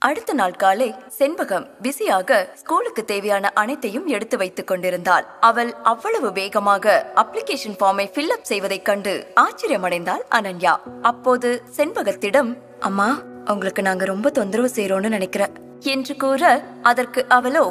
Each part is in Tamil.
அடுத்த நாள் காலை செண்பகம் பிஸியாக ஸ்கூலுக்கு தேவையான அனைத்தையும் எடுத்து வைத்துக் கொண்டிருந்தாள். அவள் அவ்வளவு வேகமாக அப்ளிகேஷன் ஃபார்மை ஃபில்அப் செய்வதைக் கண்டு ஆச்சரியமடைந்தாள் அனன்யா. அப்போது செண்பகத்திடம், அம்மா, உங்களுக்கு நாங்க ரொம்ப தொந்தரவு செய்யறோம்னு நினைக்கிறேன் என்று கூற, அதற்கு அவளோ,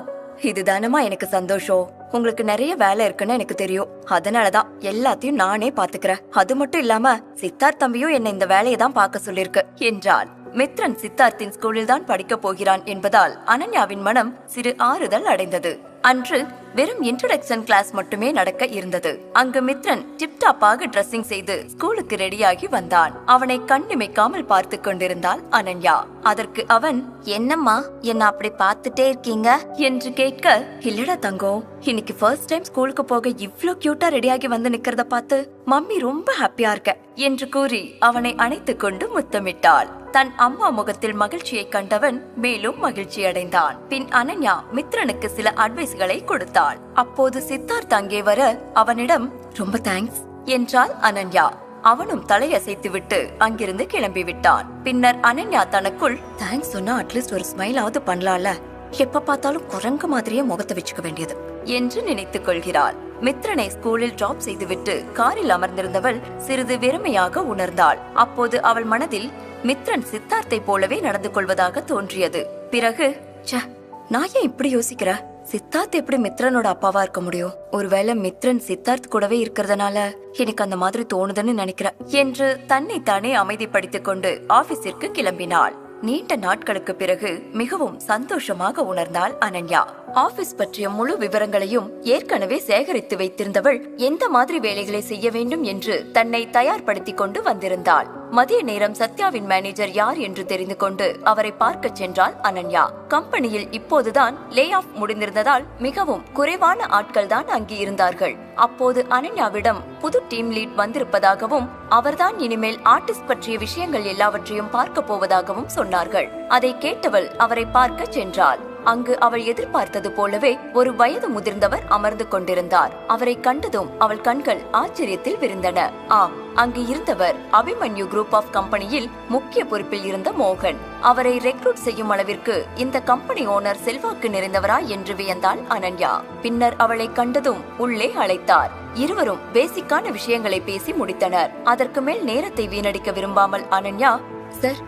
இதுதானமா எனக்கு சந்தோஷம். உங்களுக்கு நிறைய வேலை இருக்குன்னு எனக்கு தெரியும். அதனாலதான் எல்லாத்தையும் நானே பாத்துக்கிறேன். அது மட்டும் இல்லாம சித்தார்த் தம்பியும் என்ன இந்த வேலையை தான் பார்க்க சொல்லிருக்கு என்றாள். மித்ரன் சித்தார்த்தின் ஸ்கூலில் தான் படிக்க போகிறான் என்பதால் அனன்யாவின் மனம் சிறு ஆறுதல் அடைந்தது. அன்று வெறும் இன்ட்ரோடக்ஷன் கிளாஸ் மட்டுமே நடக்க இருந்தது. அங்கு மித்ரன் டிப்டாப்பாக டிரெஸ்ஸிங் செய்து ஸ்கூலுக்கு ரெடியாகி வந்தான். அவனை கண்ணிமைக்காமல் பார்த்து கொண்டிருந்தாள் அனன்யா. அதற்கு அவன், என்னம்மா என்ன அப்படி பார்த்துட்டே இருக்கீங்க என்று கேட்க, இல்லடா தங்கம், இன்னைக்கு ஃபர்ஸ்ட் டைம் ஸ்கூலுக்கு போக இவ்ளோ கியூட்டா ரெடியாகி வந்து நிக்கிறத பார்த்து மம்மி ரொம்ப ஹாப்பியா இருக்க என்று கூறி அவனை அணைத்துக் கொண்டு முத்தமிட்டாள். தன் அம்மா முகத்தில் மகிழ்ச்சியை கண்டவன் மேலும் மகிழ்ச்சி அடைந்தான். பின் அனன்யா மித்ரனுக்கு சில அட்வைஸ்களை கொடுத்தாள். அப்போது சித்தார்த் அங்கே வர அவனிடம், ரொம்ப தேங்க்ஸ் என்றாள் அனன்யா. அவனும் தலையசைத்து விட்டு அங்கிருந்து கிளம்பி விட்டான். பின்னர் அனன்யா தனக்குள், தேங்க்ஸ் சொன்னா அட்லீஸ்ட் ஒரு ஸ்மைலாவது பண்ணலாம்ல, எப்ப பார்த்தாலும் குரங்கு மாதிரியே முகத்தை வச்சுக்க வேண்டியது என்று நினைத்துக் கொள்கிறாள். மித்ரனை ஸ்கூலில் டிராப் செய்துவிட்டு காரில் அமர்ந்திருந்தவள் சிறிது வெறுமையாக உணர்ந்தாள். அப்போது அவள் மனதில் மித்ரன் சித்தார்த்தை போலவே நடந்து கொள்வதாக தோன்றியது. பிறகு, நான் ஏன் இப்படி யோசிக்கிற? சித்தார்த் எப்படி மித்ரனோட அப்பாவா இருக்க முடியும்? ஒருவேளை மித்ரன் சித்தார்த் கூடவே இருக்கிறதுனால எனக்கு அந்த மாதிரி தோணுதுன்னு நினைக்கிறேன் என்று தன்னை தானே அமைதிப்படுத்திக் கொண்டு ஆபீஸிற்கு கிளம்பினாள். நீண்ட நாட்களுக்கு பிறகு மிகவும் சந்தோஷமாக உணர்ந்தாள் அனன்யா. ஆபீஸ் பற்றிய முழு விவரங்களையும் ஏற்கனவே சேகரித்து வைத்திருந்தவள் எந்த மாதிரி வேலைகளை செய்ய வேண்டும் என்று தன்னை தயார்படுத்திக் கொண்டு வந்திருந்தாள். மதிய நேரம் சத்யாவின் மேனேஜர் யார் என்று தெரிந்து கொண்டு அவரை பார்க்க சென்றாள் அனன்யா. கம்பெனியில் இப்போதுதான் லே ஆஃப் முடிந்திருந்ததால் மிகவும் குறைவான ஆட்கள் தான் அங்கு இருந்தார்கள். அப்போது அனன்யாவிடம் புது டீம் லீட் வந்திருப்பதாகவும் அவர்தான் இனிமேல் ஆர்டிஸ்ட் பற்றிய விஷயங்கள் எல்லாவற்றையும் பார்க்க போவதாகவும் சொன்னார்கள். அதை கேட்டவள் அவரை பார்க்க சென்றாள். அங்கு அவள் எதிர்பார்த்தது போலவே ஒரு வயது முதிர்ந்தவர் அமர்ந்து கொண்டிருந்தார். அவரை கண்டதும் அவள் கண்கள் ஆச்சரியத்தில் விரிந்தன. ஆம், அங்கு இருந்தவர் அபிமன்யு குரூப் ஆஃப் கம்பெனியில் முக்கிய பொறுப்பில் இருந்த மோகன். அவரை ரெக்ரூட் செய்யும் அளவிற்கு இந்த கம்பெனி ஓனர் செல்வாக்கு நிறைந்தவரா என்று வியந்தாள் அனன்யா. பின்னர் அவளை கண்டதும் உள்ளே அழைத்தார். இருவரும் பேசிக்கான விஷயங்களை பேசி முடித்தனர். அதற்கு மேல் நேரத்தை வீணடிக்க விரும்பாமல் அனன்யா, சார்,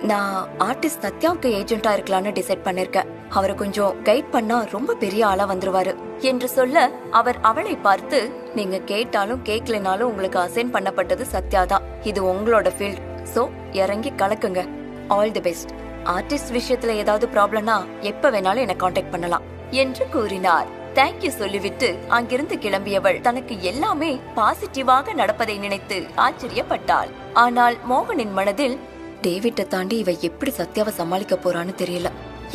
நான் ஆர்டிஸ்ட் சத்யாவுக்கு ஏஜென்டா இருக்கலாம்னு டிசைட் பண்ணிருக்கேன். அவரை கொஞ்சம் கைட் பண்ணா ரொம்ப பெரிய ஆளா வந்துருவாரு என்று சொல்ல, அவர் அவளை பார்த்து, நீங்க கேட்டாலும் கேட்கலனாலும் உங்களுக்கு அசைன் பண்ணப்பட்டது சத்யாதான். இது உங்களோட ஃபீல்ட். சோ இறங்கி கலக்குங்க. All the best. ஆர்டிஸ்ட் விஷயத்துல ஏதாவது ப்ராப்ளம்னா எப்ப வேணாலும் என்ன கான்டாக்ட் பண்ணலாம் என்று கூறினார். தேங்க்யூ சொல்லிவிட்டு அங்கிருந்து கிளம்பியவள் தனக்கு எல்லாமே பாசிட்டிவாக நடப்பதை நினைத்து ஆச்சரியப்பட்டாள். ஆனால் மோகனின் மனதில், டேவிட்டை தாண்டி இவ எப்படி சத்யாவை சமாளிக்க போறான்னு தெரியல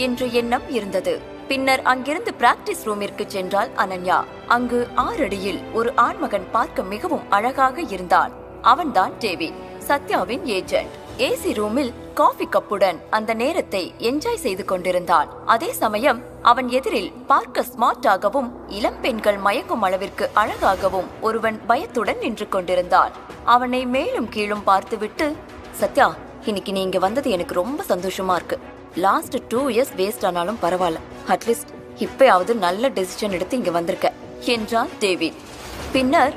என்ற எண்ணம் இருந்தது. பின்னர் அங்கிருந்து பிராக்டிஸ் ரூமிற்கு சென்றாள் அனன்யா. அங்கு 6 அடியில் ஒரு ஆண்மகன் பார்க்க மிகவும் அழகாக இருந்தான். அவன்தான் டேவிட், சத்யாவின் ஏஜென்ட். ஏசி ரூமில் காஃபி கப்புடன் அந்த நேரத்தை என்ஜாய் செய்து கொண்டிருந்தான். அதே சமயம் அவன் எதிரில் பார்க்க ஸ்மார்ட்டாகவும் இளம் பெண்கள் மயங்கும் அளவிற்கு அழகாகவும் ஒருவன் பயத்துடன் நின்று கொண்டிருந்தான். அவனை மேலும் கீழும் பார்த்துவிட்டு, சத்யா, இன்னைக்கு நீ இங்க வந்தது எனக்கு ரொம்ப சந்தோஷமா இருக்கு. லாஸ்ட் 2 இயர்ஸ் வேஸ்ட் ஆனாலும் பரவாயில்ல, அட்லீஸ்ட் இப்பயாவது நல்ல டெசிஷன் எடுத்து இங்க வந்திருக்க என்றான் டேவிட். பின்னர்,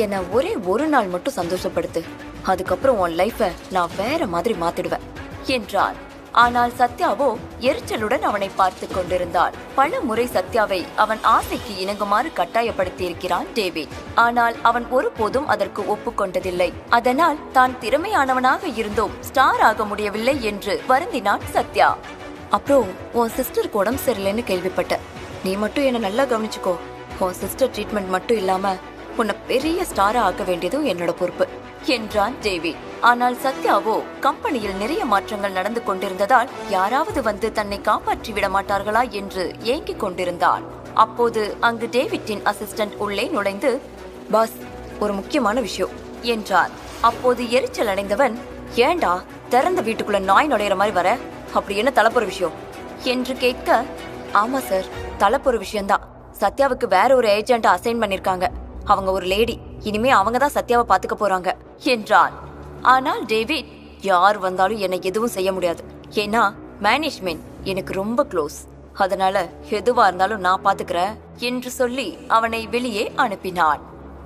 என்ன ஒரே ஒரு நாள் மட்டும் சந்தோஷப்படுத்து, அதுக்கப்புறம் உன் லைஃப நான் வேற மாதிரி மாத்திடுவேன் என்றான். ஆனால் சத்யாவோ எரிச்சலுடன் அவனை பார்த்து கொண்டிருந்தாள். பல முறை சத்யாவை அவன் ஆசைக்கு இணங்குமாறு கட்டாயப்படுத்தி இருக்கிறான் டேவிட். ஆனால் அவன் ஒருபோதும் அதற்கு ஒப்புக்கொண்டதில்லை. அதனால் தான் திறமையானவனாக இருந்தும் ஸ்டார் ஆக முடியவில்லை என்று வருந்தினான் சத்யா. அப்புறம் உன் சிஸ்டருக்கு உடம்பு சரியில்லைன்னு கேள்விப்பட்ட. நீ மட்டும் என்ன நல்லா கவனிச்சுக்கோ. உன் சிஸ்டர் ட்ரீட்மெண்ட் மட்டும் இல்லாம உன்னை பெரிய ஸ்டாரா ஆக்க வேண்டியதும் என்னோட பொறுப்பு என்றான் டேவிட். ஆனால் சத்யாவோ கம்பெனியில் நிறைய மாற்றங்கள் நடந்து கொண்டிருந்ததால் யாராவது வந்து தன்னை காப்பாற்றி விட மாட்டார்களா என்று ஏங்கிக் கொண்டிருந்தான். அப்போது அங்கு டேவிட்டின் அசிஸ்டன்ட் உள்ளே நுழைந்து, பாஸ், ஒரு முக்கியமான விஷயம் என்றார். அப்போது எரிச்சல் அடைந்தவன், ஏண்டா திறந்த வீட்டுக்குள்ள நாய் நுழையிற மாதிரி வர? அப்படி என்ன தலைப்புற விஷயம் என்று கேட்க, ஆமா சார், தலைப்புற விஷயம்தான். சத்யாவுக்கு வேற ஒரு ஏஜென்ட் அசைன் பண்ணிருக்காங்க. அவங்க ஒரு லேடி. இனிமே அவங்கதான் சத்யாவை பாத்துக்க போறாங்க என்றான். ஆனால் டேவிட், யார் வந்தாலும் என்னை எதுவும் செய்ய முடியாது. ஏன்னா மேனேஜ்மெண்ட் எனக்கு ரொம்ப க்ளோஸ், அதனால எதுவா இருந்தாலும் நான் பாத்துக்கிறேன் என்று சொல்லி அவனை வெளியே அனுப்பினான்.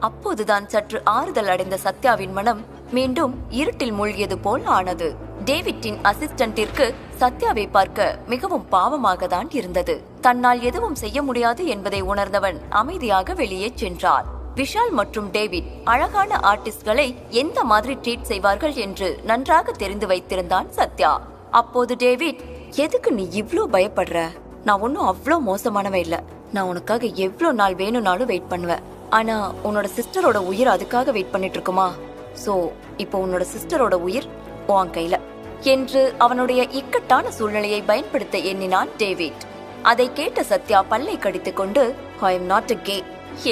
அப்போதுதான் சற்று ஆறுதல் அடைந்த சத்யாவின் மனம் மீண்டும் இருட்டில் மூழ்கியது போல் ஆனது. டேவிட்டின் அசிஸ்டன்டிற்கு சத்யாவை பார்க்க மிகவும் பாவமாக தான் இருந்தது. தன்னால் எதுவும் செய்ய முடியாது என்பதை உணர்ந்தவன் அமைதியாக வெளியே சென்றான். விஷால் மற்றும் டேவிட் அழகான ஆர்டிஸ்ட்களை எந்த மாதிரி ட்ரீட் செய்வார்கள் என்று நன்றாக தெரிந்து வைத்திருந்தான் சத்யா. அப்போது டேவிட், எதுக்கு நீ இவ்ளோ பயப்படுற? நான் ஒன்னும் அவ்வளோ மோசமானவன் இல்ல. நான் உனக்காக எவ்வளோ நாள் வேணும்னாலும் வெயிட் பண்ணுவேன். ஆனா உன்னோட சிஸ்டரோட உயிர் அதுக்காக வெயிட் பண்ணிட்டு இருக்குமா? சோ இப்போ உன்னோட சிஸ்டரோட உயிர் உன் கையில என்று அவனுடைய இக்கட்டான சூழ்நிலையை பயன்படுத்த எண்ணினான் டேவிட். அதை கேட்ட சத்யா பல்லை கடித்துக் கொண்டு, I am not a K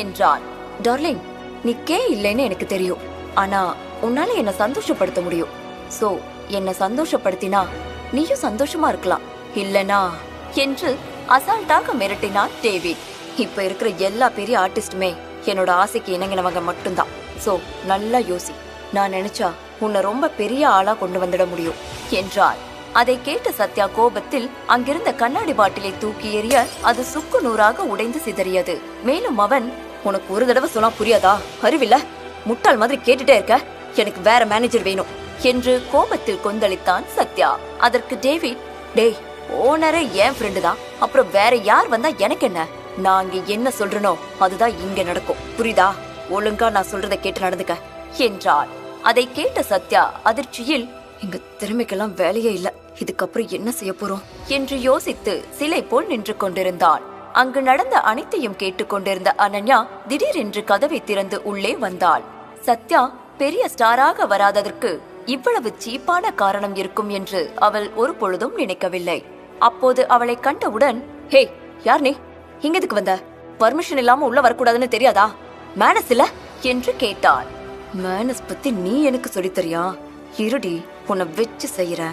என்றான். டார்லிங், நீ கே இல்லைன்னு எனக்கு தெரியும். ஆனா உன்னால என்ன சந்தோஷப்படுத்த முடியும். சோ என்ன சந்தோஷப்படுத்தினா நீயும் சந்தோஷமா இருக்கலாம், இல்லனா என்று அசால்ட்டாக மிரட்டினான் டேவிட். இப்ப இருக்கிற எல்லா பெரிய ஆர்டிஸ்டுமே என்னோட ஆசைக்கு இணங்கினவங்க மட்டும்தான். சோ நல்லா யோசி. நான் நினைச்சா உன்னை ரொம்ப பெரிய ஆளா கொண்டு வந்துட முடியும் என்றார். அதை கேட்ட சத்யா கோபத்தில் அங்கிருந்த கண்ணாடி பாட்டிலை தூக்கி எறிய அது சுக்கு நூறாக உடைந்து சிதறியது. மேலும் அவன், உனக்கு ஒரு தடவை சொன்னா புரியாதா? அறிவில்ல, முட்டாள் மாதிரி கேட்டுட்டே இருக்க. எனக்கு வேற மேனேஜர் வேணும் என்று கோபத்தில் கொந்தளித்தான் சத்யா. அதற்கு டேவிட், டேய், ஓனரே என் ஃப்ரெண்டு தான், அப்புறம் வேற யார் வந்தா எனக்கு என்ன? நான் அங்க என்ன சொல்றனோ அதுதான் இங்க நடக்கும், புரியுதா? ஒழுங்கா நான் சொல்றதை கேட்டு நடந்துக்க என்றார். அதை கேட்ட சத்யா அதிர்ச்சியில், எங்க திறமைக்கெல்லாம் வேலையே இல்ல, இதுக்கப்புறம் என்ன செய்ய போறோம் என்று யோசித்து சிலை போல் நின்று கொண்டிருந்தான். அங்கு நடந்த அனைத்தையும் கேட்டுக்கொண்டிருந்த அனன்யா திடீரென்று கதவை திறந்து உள்ளே வந்தாள். சத்யா பெரிய ஸ்டாராக வராததற்கு இவ்வளவு சீப்பான காரணம் இருக்கும் என்று அவள் ஒரு பொழுதும் நினைக்கவில்லை. அப்போது அவளை கண்டவுடன், ஹே, யார் நீ? இங்க எதுக்கு வந்த? பர்மிஷன் இல்லாம உள்ள வரக்கூடாதுன்னு தெரியாதா? மேனஸ் இல்ல என்று கேட்டாள். மேனஸ் பத்தி நீ எனக்கு சொல்லித்தரியா? இருடி, உன்னை வச்சு செய்யற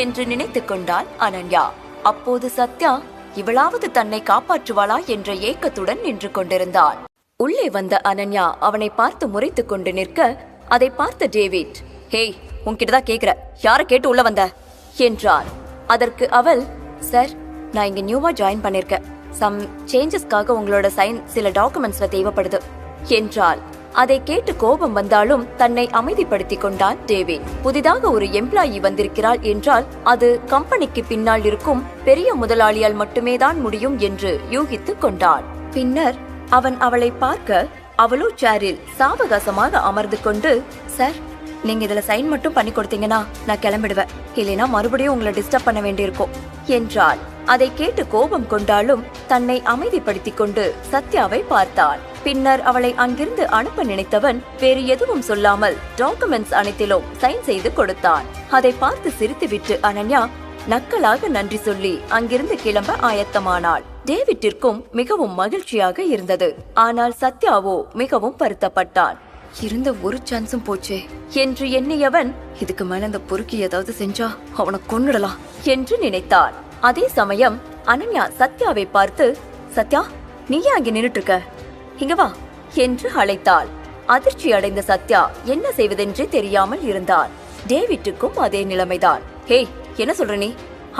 என்று நினைத்து கொண்டாள் அனன்யா. அப்போது சத்யா இவளாவது தன்னை காப்பாற்றுவாளா என்ற ஏக்கத்துடன் நின்று கொண்டிருந்தாள். உள்ளே வந்த அனன்யா அவனை பார்த்து முறைத்து கொண்டு நிற்க, அதை பார்த்த டேவிட், ஹேய், உன்கிட்டதான் கேக்குற, யார கேட்டு உள்ள வந்த என்றார். அதற்கு அவள், சார், நான் இங்க நியூவா ஜாயின் பண்ணிருக்கேன். சம் சேஞ்சஸ்க்காக உங்களோட சைன் சில டாக்குமெண்ட்ஸ்ல தேவைப்படுது என்றாள். அதை கேட்டு கோபம் வந்தாலும் தன்னை அமைதிப்படுத்திக் கொண்டான் டேவிட். புதிதாக ஒரு எம்ப்ளாயி வந்திருக்கிறாள் என்றால் அது கம்பெனிக்கு பின்னால் இருக்கும் பெரிய முதலாளியால் மட்டுமே தான் முடியும் என்று யூகித்துக் கொண்டான். பின்னர் அவன் அவளை பார்க்க, அவளோ சேரில் சாவகாசமாக அமர்ந்து கொண்டு, சார், நீங்க இதுல சைன் மட்டும் பண்ணி கொடுத்தீங்கன்னா நான் கிளம்பிடுவேன், இல்லைனா மறுபடியும் உங்களை டிஸ்டர்ப் பண்ண வேண்டியிருக்கும் என்றாள். அதை கேட்டு கோபம் கொண்டாலும் தன்னை அமைதிப்படுத்திக் கொண்டு சத்யாவை பார்த்தாள். பின்னர் அவளை அங்கிருந்து அனுப்ப நினைத்தவன் வேறு எதுவும் சொல்லாமல் டாக்குமெண்ட்ஸ் அனைத்திலும் சைன் செய்து கொடுத்தான். அதை பார்த்து சிரித்துவிட்டு அனன்யா நக்கலாக நன்றி சொல்லி அங்கிருந்து கிளம்ப ஆயத்தமானாள். டேவிட்டிற்கும் மிகவும் மகிழ்ச்சியாக இருந்தது. ஆனால் சத்யாவோ மிகவும் வருத்தப்பட்டான். இருந்த ஒரு சான்ஸும் போச்சே என்று எண்ணியவன், இதுக்கு மேல இந்த பொறுக்கி ஏதாவது செஞ்சா அவனை கொன்னுடலாம் என்று நினைத்தான். அதே சமயம் அனன்யா சத்யாவை பார்த்து, சத்யா, நீயே அங்கே நின்னுட்டு இருக்க, இங்க வா என்று அழைத்தாள். அதிர்ச்சி அடைந்த சத்யா என்ன செய்வதென்றே தெரியாமல் இருந்தான். டேவிட்டுக்கும் அதே நிலைமைதான். ஹே, என்ன சொல்ற நீ?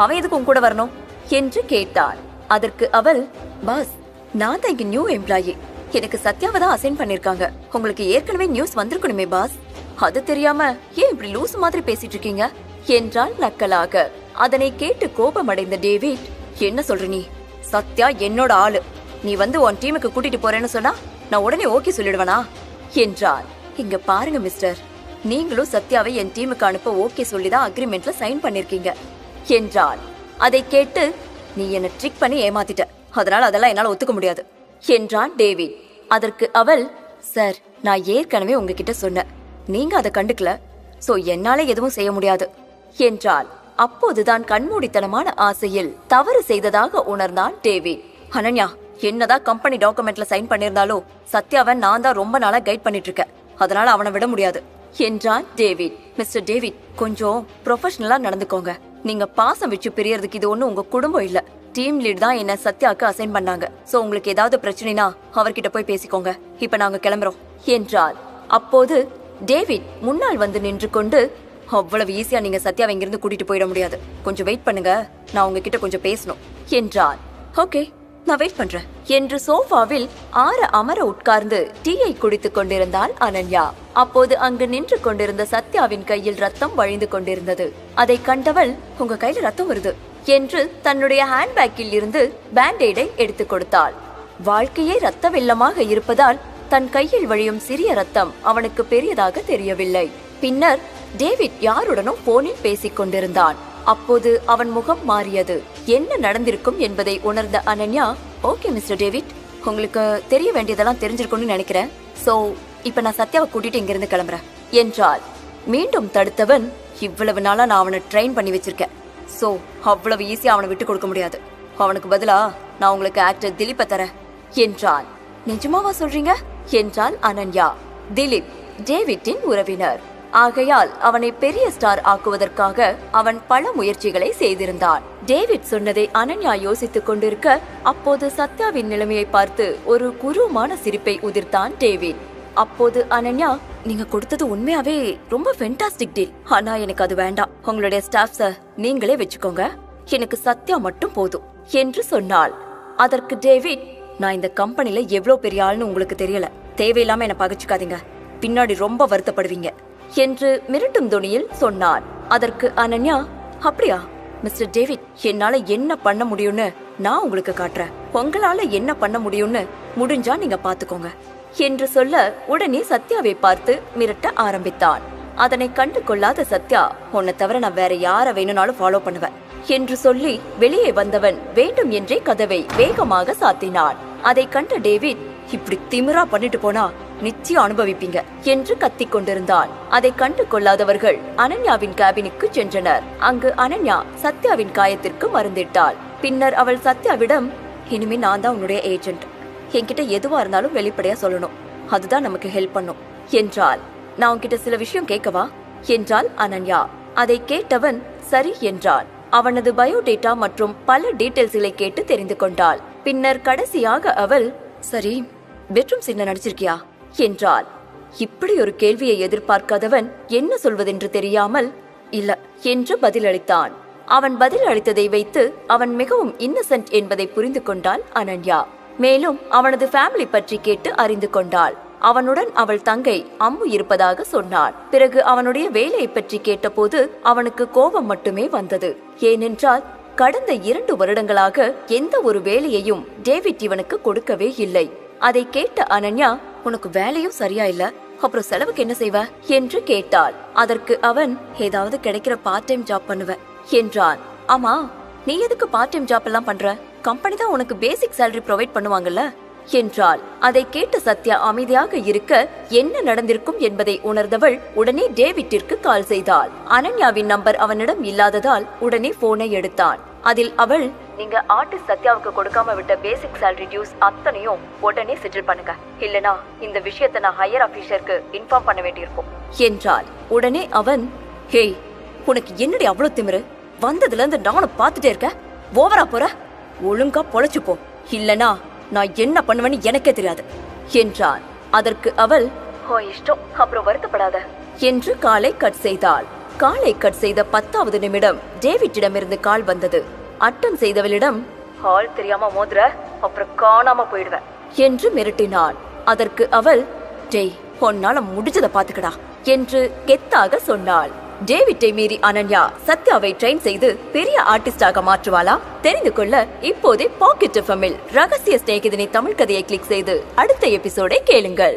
அவன் எதுக்கு உன் கூட வரணும் என்று கேட்டான். அதற்கு அவள், பாஸ், நான் தான் இங்க நியூ எம்ப்ளாயி. எனக்கு சத்யாவை தான் அசைன் பண்ணிருக்காங்க. உங்களுக்கு ஏற்கனவே நியூஸ் வந்திருக்கணுமே பாஸ், அது தெரியாம ஏன் இப்படி லூஸ் மாதிரி பேசிட்டு இருக்கீங்க என்றாள் நக்கலாக. அதனை கேட்டு கோபமடைந்த டேவிட், என்ன சொல்ற நீ? சத்யா என்னோட ஆளு. நீ வந்து உன் டீமுக்கு கூட்டிட்டு போறேன்னு சொன்னா நான் உடனே ஓகே சொல்லிடுவனா என்றார். இங்க பாருங்க மிஸ்டர், நீங்களும் சத்யாவை என் டீமுக்கு அனுப்ப ஓகே சொல்லிதான் அக்ரிமெண்ட்ல சைன் பண்ணிருக்கீங்க என்றாள். அதை கேட்டு, நீ என்ன ட்ரிக் பண்ணி ஏமாத்திட்ட, அதனால அதெல்லாம் என்னால ஒத்துக்க முடியாது என்றான் டேவிட். அதற்கு அவள், சார், நான் ஏற்கனவே உங்ககிட்ட சொன்னேன், நீங்க அதை கண்டுக்கல, சோ என்னால எதுவும் செய்ய முடியாது என்றாள். அப்போதுதான் கண்மூடித்தனமான ஆசையில் தவறு செய்ததாக உணர்ந்தான் டேவிட். அனன்யா, என்னதான் கம்பெனி டாக்குமெண்ட்ல சைன் பண்ணிருந்தாலும் சத்யாவை நான் தான் ரொம்ப நாளா கைட் பண்ணிட்டு இருக்கேன், அதனால அவனை விட முடியாது என்றான் டேவிட். மிஸ்டர் டேவிட், கொஞ்சம் ப்ரொஃபஷனலா நடந்துக்கோங்க. நீங்க பாசம் வச்சு பிரியறதுக்கு இது ஒண்ணு உங்க குடும்பம் இல்ல. டீம் லீட் தான் என்ன சத்யாக்கு அசைன் பண்ணாங்க. சோ உங்களுக்கு ஏதாவது பிரச்சனைனா அவர்கிட்ட போய் பேசிக்கோங்க. இப்ப நாங்க கிளம்புறோம் என்றார். அப்போது டேவிட் முன்னால் வந்து நின்று கொண்டு, அவ்வளவு ஈஸியா நீங்க சத்யாவை இங்கிருந்து கூட்டிட்டு போயிட முடியாது. கொஞ்சம் வெயிட் பண்ணுங்க, நான் உங்ககிட்ட கொஞ்சம் பேசணும் என்றான். ஓகே, நான் வெயிட் பண்றேன் என்று சோஃபாவில் அமர உட்கார்ந்து டீயை குடித்துக் கொண்டிருந்தாள் அனன்யா. அப்போது அங்கு நின்று கொண்டிருந்த சத்யாவின் கையில் ரத்தம் வழிந்து கொண்டிருந்தது. அதை கண்டவள், உங்க கையில ரத்தம் வருது என்று தன்னுடைய ஹேண்ட்பேக்கில் இருந்து பேண்டேடை எடுத்துக் கொடுத்தாள். வாழ்க்கையே ரத்த வெள்ளமாக இருப்பதால் தன் கையில் வழியும் சிறிய ரத்தம் அவனுக்கு பெரியதாக தெரியவில்லை. பின்னர் டேவிட் யாருடனும் போனில் பேசிக் கொண்டிருந்தான். அப்போது அவன் முகம் மாறியது. என்ன நடந்திருக்கும் என்பதை உணர்ந்த அனன்யா, ஓகே மிஸ்டர் டேவிட், உங்களுக்கு தெரிய வேண்டியதெல்லாம் தெரிஞ்சிருக்கும்னு நினைக்கிறேன். சோ இப்ப நான் சத்யாவை கூட்டிட்டு இங்கிருந்து கிளம்புறேன் என்றாள். மீண்டும் தடுத்தவன், இவ்வளவு நாளா நான் அவனை ட்ரெயின் பண்ணி வச்சிருக்கேன். சோ அவ்வளவு ஈஸியா அவனை விட்டு கொடுக்க முடியாது. அவனுக்கு பதிலா நான் உங்களுக்கு ஆக்டர் திலீப்பை தரேன் என்றான். நிஜமாவா சொல்றீங்க என்றாள் அனன்யா. திலீப் டேவிட்டின் உறவினர். ஆகையால் அவனை பெரிய ஸ்டார் ஆக்குவதற்காக அவன் பல முயற்சிகளை செய்திருந்தான். டேவிட் சொன்னதை அனன்யா யோசித்துக் கொண்டிருக்க, அப்போது சத்யாவின் நிலைமையை பார்த்து ஒரு குரூரமான சிரிப்பை உதிர்த்தான் டேவிட். அப்போது அனன்யா, நீங்க கொடுத்தது உண்மையாவே ரொம்ப ஃபென்டாஸ்டிக் டீல். ஆனா எனக்கு அது வேண்டாம். உங்களுடைய ஸ்டாஃப்ஸ நீங்களே வச்சுக்கோங்க, எனக்கு சத்யா மட்டும் போதும் என்று சொன்னாள். அதற்கு டேவிட், நான் இந்த கம்பெனில எவ்வளவு பெரிய ஆள்னு உங்களுக்கு தெரியல. தேவையில்லாம என்ன பகைச்சுக்காதீங்க, பின்னாடி ரொம்ப வருத்தப்படுவீங்க என்று மிரட்டும் துணியில் சொன்னான். அதற்கு அனன்யா, அப்படியா மிஸ்டர் டேவிட், என்னால என்ன பண்ண முடியும்னு நான் உங்களுக்கு காட்டுறேன். உங்களால என்ன பண்ண முடியும்னு முடிஞ்சா நீங்க பாத்துக்கோங்க என்று சொல்ல, உடனே சத்யாவை பார்த்து மிரட்ட ஆரம்பித்தான். அதனை கண்டு கொள்ளாத சத்யா, உன்னை தவிர நான் வேற யார வேணும்னாலும் ஃபாலோ பண்ணுவேன் என்று சொல்லி வெளியே வந்தவன் வேண்டும் என்றே கதவை வேகமாக சாத்தினான். அதை கண்ட டேவிட், இப்படி திமிரா பண்ணிட்டு போனா நிச்சயம் அனுபவிப்பீங்க என்று கத்திக் கொண்டிருந்தான். அதை கண்டு கொள்ளாதவர்கள் அனன்யாவின் கேபினுக்கு சென்றனர். அங்கு அனன்யா சத்யாவின் காயத்திற்கு மருந்திட்டாள். பின்னர் அவள் சத்யாவிடம், இனிமே நான் தான் உன்னுடைய ஏஜென்ட், என்கிட்ட எதுவா இருந்தாலும் வெளிப்படையா சொல்லணும், அதுதான் நமக்கு ஹெல்ப் பண்ணும் என்றாள். நான் உன்கிட்ட சில விஷயம் கேட்கவா என்றாள் அனன்யா. அதை கேட்டவன் சரி என்றான். அவனது பயோடேட்டா மற்றும் பல டீடைல்ஸ்களை கேட்டு தெரிந்து கொண்டாள். பின்னர் கடைசியாக அவள், சரி பெட்ரூம் சீன்ல நடிச்சிருக்கியா என்றாள். இப்படி ஒரு கேள்வியை எதிர்பார்க்காதவன் என்ன சொல்வதென்று தெரியாமல் இல்ல என்று பதிலளித்தான். அவன் பதில் அளித்ததை வைத்து அவன் மிகவும் இன்னசென்ட் என்பதை புரிந்து கொண்டாள் அனன்யா. மேலும் அவனது ஃபேமிலி பற்றி கேட்டு அறிந்து கொண்டாள். அவனுடன் அவள் தங்கை அம்மு இருப்பதாக சொன்னான். பிறகு அவனுடைய வேலையை பற்றி கேட்டபோது அவனுக்கு கோபம் மட்டுமே வந்தது. ஏனென்றால் கடந்த 2 வருடங்களாக எந்த ஒரு வேலையையும் டேவிட் இவனுக்கு கொடுக்கவே இல்லை. அதை கேட்ட அனன்யா, உனக்கு வேலையும் சரியா இல்ல, அப்புறம் செலவுக்கு என்ன செய்வ என்று கேட்டாள். அதற்கு அவன், ஏதாவது கிடைக்கிற பார்ட் டைம் ஜாப் பண்ணுவேன் என்றான். ஆமா, நீ எதுக்கு பார்ட் டைம் ஜாப் எல்லாம் பண்ற? கம்பெனி தான் உனக்கு பேசிக் சேலரி ப்ரொவைட் பண்ணுவாங்கல்ல என்றாள். அதை கேட்ட சத்யா அமைதியாக இருக்க, என்ன நடந்திருக்கும் என்பதை உணர்ந்தவள் உடனே டேவிட்டிற்கு கால் செய்தாள். அனன்யாவின் நம்பர் அவனிடம் இல்லாததால் உடனே போனை எடுத்தான். அதில் அவள், நீங்க ஆர்டிஸ்ட் சத்யாவுக்கு கொடுக்காம விட்ட பேசிக் சேலரி டியூஸ் அத்தனையும் உடனே செட்டில் பண்ணுங்க, இல்லனா இந்த விஷயத்தை நான் ஹையர் ஆபீசருக்கு இன்ஃபார்ம் பண்ண வேண்டியிருக்கும் என்றாள். உடனே அவன், ஹேய், உனக்கு என்னடி அவ்வளவு திமிரு? வந்ததுல இருந்து நானும் பாத்துட்டே இருக்க, ஓவரா போற, ஒழுங்கா பொழைச்சுப்போ, இல்லனா நான் என்ன பண்ணுவேன்னு எனக்கே தெரியாது என்றான். அதற்கு அவள், ஓ இஷ்டம், அப்புறம் வருத்தப்படாத என்று காலை கட் செய்தாள். காலை கட் செய்த 10வது நிமிடம் டேவிட்டிடமிருந்து கால் வந்தது. அட்டன் செய்தவளிடம், ஆள் தெரியாம மோதுற, அப்புறம் காணாம போயிடுவேன் என்று மிரட்டினான். அதற்கு அவள், டேய், உன்னால முடிஞ்சதை பாத்துக்கடா என்று கெத்தாக சொன்னாள். டேவிட்டை மீறி அனன்யா சத்யாவை ட்ரெயின் செய்து பெரிய ஆர்டிஸ்டாக மாற்றுவாளா? தெரிந்து கொள்ள இப்போதே பாக்கெட் எஃப்எம்மில் ரகசிய ஸ்நேகிதனை தமிழ் கதையை கிளிக் செய்து அடுத்த எபிசோடை கேளுங்கள்.